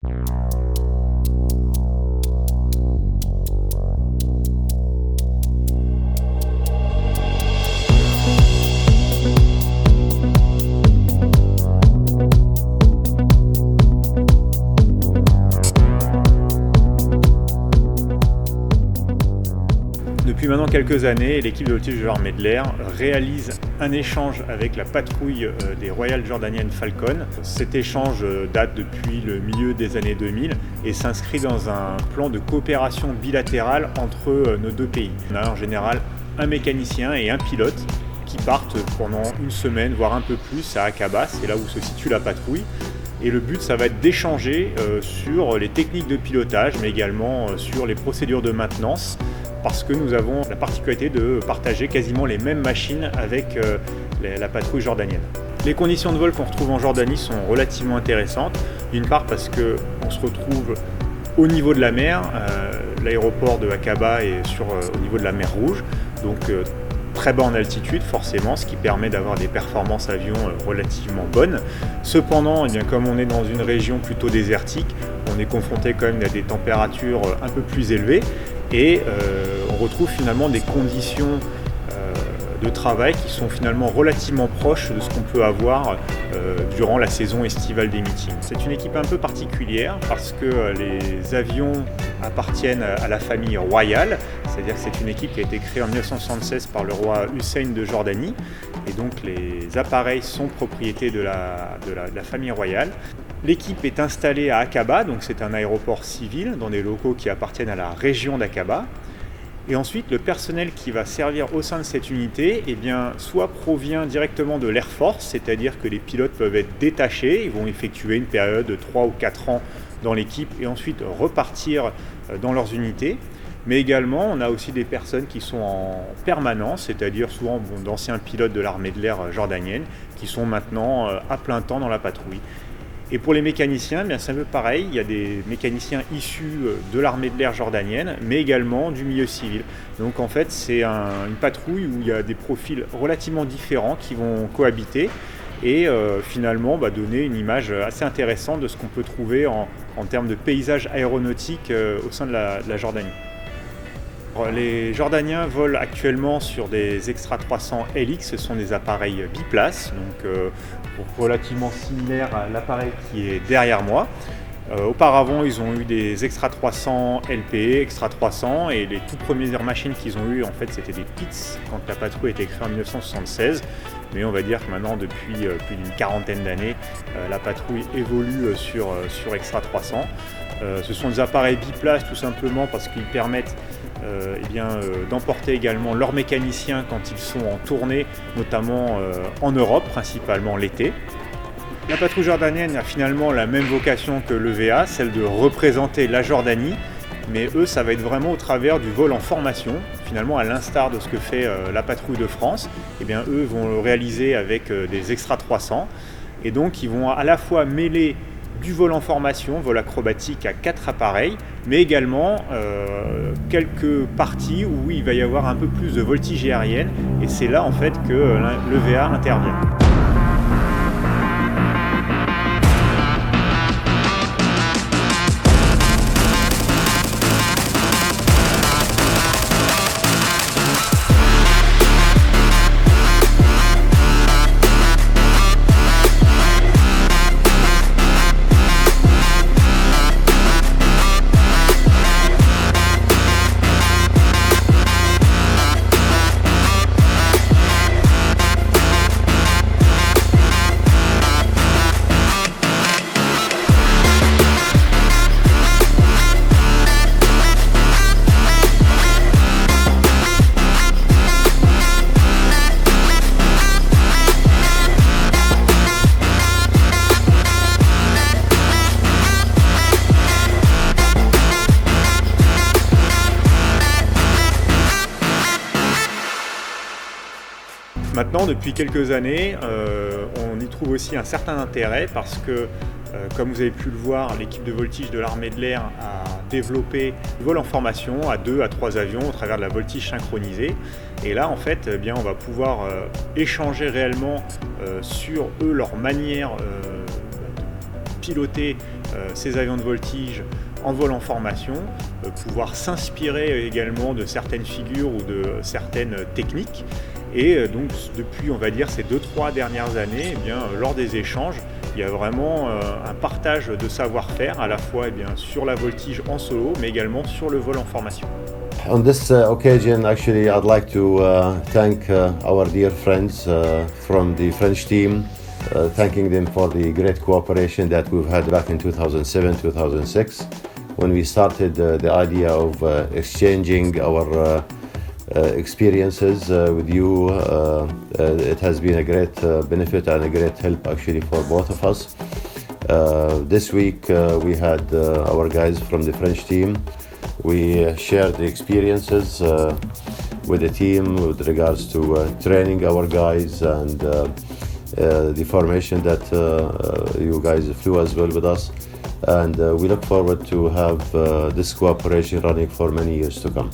Depuis maintenant quelques années, l'équipe de voltige de l'armée de l'air réalise un échange avec la patrouille des Royal Jordanian Falcon. Cet échange date depuis le milieu des années 2000 et s'inscrit dans un plan de coopération bilatérale entre nos deux pays. On a en général un mécanicien et un pilote qui partent pendant une semaine, voire un peu plus, à Aqaba, c'est là où se situe la patrouille. Et le but, ça va être d'échanger sur les techniques de pilotage, mais également sur les procédures de maintenance, parce que nous avons la particularité de partager quasiment les mêmes machines avec la patrouille jordanienne. Les conditions de vol qu'on retrouve en Jordanie sont relativement intéressantes. D'une part parce qu'on se retrouve au niveau de la mer, l'aéroport de Aqaba est au niveau de la mer Rouge, donc très bas en altitude forcément, ce qui permet d'avoir des performances avion relativement bonnes. Cependant, eh bien, comme on est dans une région plutôt désertique, on est confronté quand même à des températures un peu plus élevées et on retrouve finalement des conditions de travail qui sont finalement relativement proches de ce qu'on peut avoir durant la saison estivale des meetings. C'est une équipe un peu particulière parce que les avions appartiennent à la famille royale, c'est-à-dire que c'est une équipe qui a été créée en 1976 par le roi Hussein de Jordanie et donc les appareils sont propriété de la famille royale. L'équipe est installée à Aqaba, donc c'est un aéroport civil dans des locaux qui appartiennent à la région d'Aqaba. Et ensuite, le personnel qui va servir au sein de cette unité, eh bien, soit provient directement de l'Air Force, c'est-à-dire que les pilotes peuvent être détachés, ils vont effectuer une période de 3 ou 4 ans dans l'équipe et ensuite repartir dans leurs unités. Mais également, on a aussi des personnes qui sont en permanence, c'est-à-dire souvent d'anciens pilotes de l'armée de l'air jordanienne, qui sont maintenant à plein temps dans la patrouille. Et pour les mécaniciens, bien c'est un peu pareil, il y a des mécaniciens issus de l'armée de l'air jordanienne, mais également du milieu civil. Donc en fait, c'est une patrouille où il y a des profils relativement différents qui vont cohabiter et finalement donner une image assez intéressante de ce qu'on peut trouver en termes de paysage aéronautique au sein de la Jordanie. Les Jordaniens volent actuellement sur des Extra 300 LX, ce sont des appareils biplaces, donc relativement similaires à l'appareil qui est derrière moi. Auparavant, ils ont eu des Extra 300 LPE, Extra 300 et les toutes premières machines qu'ils ont eues, en fait, c'était des PITS quand la patrouille a été créée en 1976. Mais on va dire que maintenant, depuis plus d'une quarantaine d'années, la patrouille évolue sur Extra 300. Ce sont des appareils biplaces tout simplement parce qu'ils permettent d'emporter également leurs mécaniciens quand ils sont en tournée, notamment en Europe, principalement l'été. La patrouille jordanienne a finalement la même vocation que l'EVA, celle de représenter la Jordanie, mais eux, ça va être vraiment au travers du vol en formation, finalement à l'instar de ce que fait la patrouille de France. Eh bien, eux vont le réaliser avec des Extra 300, et donc ils vont à la fois mêler du vol en formation, vol acrobatique à 4 appareils, mais également quelques parties où il va y avoir un peu plus de voltige aérienne, et c'est là en fait que l'EVA intervient. Maintenant, depuis quelques années, on y trouve aussi un certain intérêt parce que, comme vous avez pu le voir, l'équipe de voltige de l'armée de l'air a développé le vol en formation à 2 à 3 avions au travers de la voltige synchronisée. Et là, en fait, on va pouvoir échanger réellement sur eux, leur manière de piloter ces avions de voltige en vol en formation, pouvoir s'inspirer également de certaines figures ou de certaines techniques. Et donc depuis, on va dire, ces 2-3 dernières années, lors des échanges, il y a vraiment un partage de savoir-faire, à la fois sur la voltige en solo, mais également sur le vol en formation. On this occasion, actually, I'd like to thank our dear friends from the French team, thanking them for the great cooperation that we've had back in 2007-2006, when we started the idea of exchanging our experiences with you. It has been a great benefit and a great help actually for both of us. This week we had our guys from the French team. We shared the experiences with the team with regards to training our guys and the formation that you guys flew as well with us. And we look forward to have this cooperation running for many years to come.